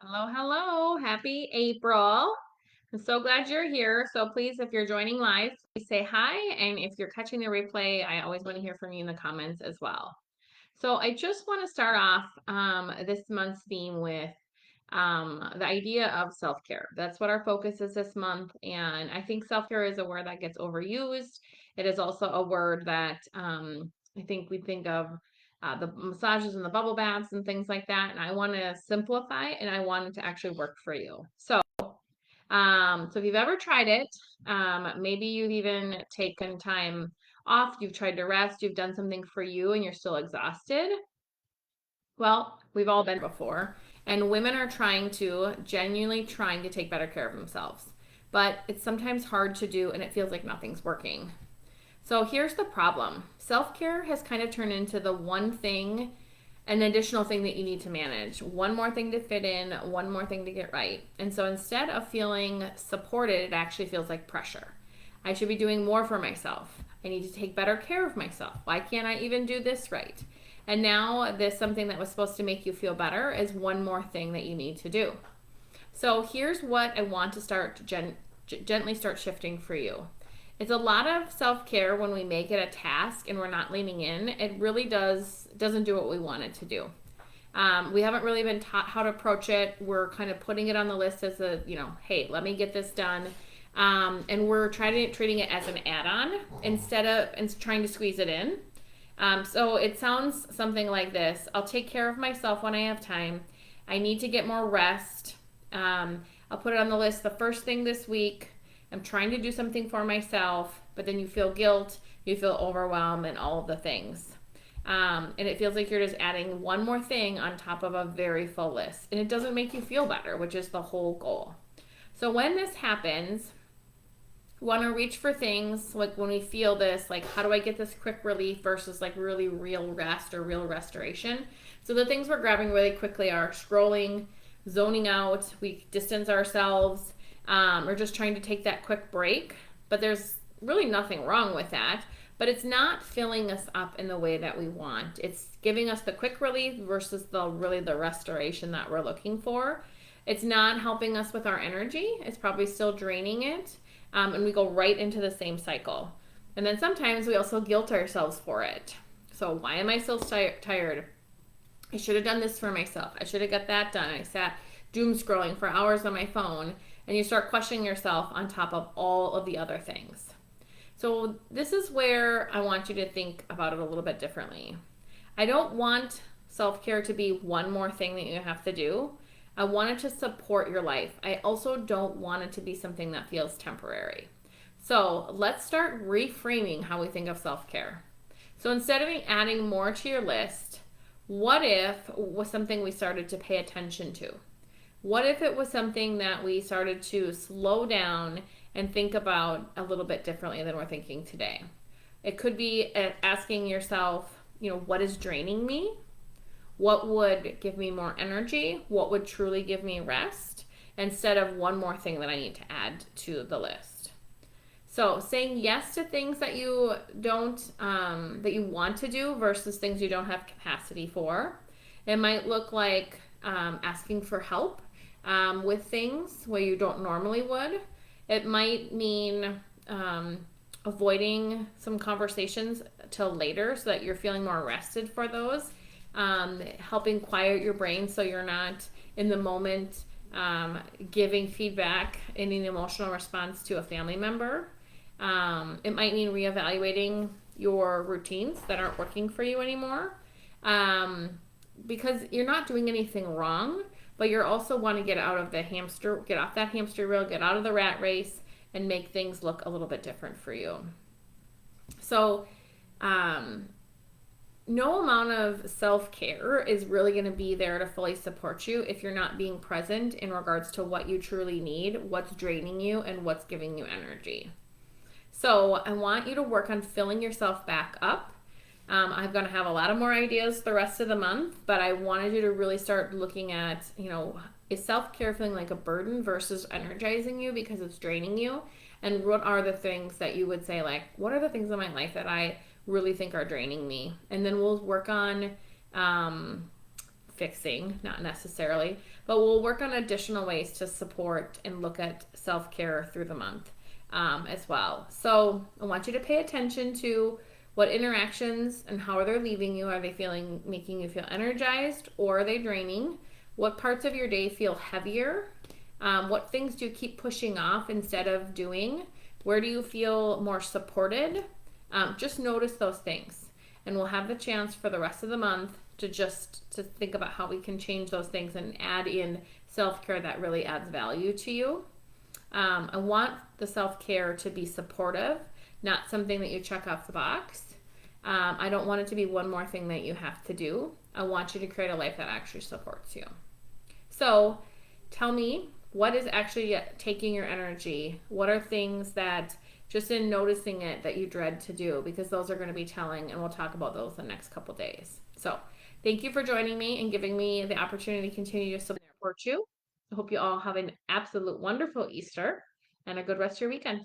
Hello, hello. Happy April. I'm so glad you're here. So please, if you're joining live, please say hi. And if you're catching the replay, I always want to hear from you in the comments as well. So I just want to start off this month's theme with the idea of self-care. That's what our focus is this month. And I think self-care is a word that gets overused. It is also a word that I think we think of the massages and the bubble baths and things like that. And I want to simplify and I want it to actually work for you. So if you've ever tried it, maybe you've even taken time off, you've tried to rest, you've done something for you and you're still exhausted. Well, we've all been before, and women are genuinely trying to take better care of themselves. But it's sometimes hard to do and it feels like nothing's working. So here's the problem. Self-care has kind of turned into the one thing, an additional thing that you need to manage. One more thing to fit in, one more thing to get right. And so instead of feeling supported, it actually feels like pressure. I should be doing more for myself. I need to take better care of myself. Why can't I even do this right? And now this something that was supposed to make you feel better is one more thing that you need to do. So here's what I want to gently start shifting for you. It's a lot of self-care when we make it a task and we're not leaning in. It really doesn't do what we want it to do. We haven't really been taught how to approach it. We're kind of putting it on the list as hey, let me get this done. And we're treating it as an add-on instead of trying to squeeze it in. So it sounds something like this. I'll take care of myself when I have time. I need to get more rest. I'll put it on the list the first thing this week. I'm trying to do something for myself, but then you feel guilt, you feel overwhelmed, and all of the things. And it feels like you're just adding one more thing on top of a very full list. And it doesn't make you feel better, which is the whole goal. So when this happens, we want to reach for things like when we feel this, like how do I get this quick relief versus like really real rest or real restoration. So the things we're grabbing really quickly are scrolling, zoning out, we distance ourselves, or just trying to take that quick break. But there's really nothing wrong with that. But it's not filling us up in the way that we want. It's giving us the quick relief versus the restoration that we're looking for. It's not helping us with our energy. It's probably still draining it. And we go right into the same cycle. And then sometimes we also guilt ourselves for it. So why am I still tired? I should have done this for myself. I should have got that done. I sat doom scrolling for hours on my phone. And you start questioning yourself on top of all of the other things. So this is where I want you to think about it a little bit differently. I don't want self-care to be one more thing that you have to do. I want it to support your life. I also don't want it to be something that feels temporary. So let's start reframing how we think of self-care. So instead of adding more to your list, what if it was something we started to pay attention to? What if it was something that we started to slow down and think about a little bit differently than we're thinking today? It could be asking yourself, what is draining me? What would give me more energy? What would truly give me rest? Instead of one more thing that I need to add to the list. So saying yes to things that you don't, that you want to do versus things you don't have capacity for. It might look like asking for help with things where you don't normally would. It might mean avoiding some conversations till later so that you're feeling more rested for those. Helping quiet your brain so you're not in the moment giving feedback in an emotional response to a family member. It might mean reevaluating your routines that aren't working for you anymore, because you're not doing anything wrong, but you also want to get off that hamster wheel, get out of the rat race, and make things look a little bit different for you. So no amount of self-care is really going to be there to fully support you if you're not being present in regards to what you truly need, what's draining you, and what's giving you energy. So I want you to work on filling yourself back up. I'm going to have a lot of more ideas the rest of the month, but I wanted you to really start looking at, is self-care feeling like a burden versus energizing you because it's draining you? And what are the things that you would say, like, what are the things in my life that I really think are draining me? And then we'll work on fixing, not necessarily, but we'll work on additional ways to support and look at self-care through the month as well. So I want you to pay attention to what interactions and how are they leaving you. Are they making you feel energized, or are they draining? What parts of your day feel heavier? What things do you keep pushing off instead of doing? Where do you feel more supported? Just notice those things, and we'll have the chance for the rest of the month to think about how we can change those things and add in self-care that really adds value to you. I want the self-care to be supportive, not something that you check off the box. I don't want it to be one more thing that you have to do. I want you to create a life that actually supports you. So tell me, what is actually taking your energy? What are things that, just in noticing it, that you dread to do? Because those are going to be telling, and we'll talk about those the next couple days. So thank you for joining me and giving me the opportunity to continue to support you. I hope you all have an absolute wonderful Easter and a good rest of your weekend.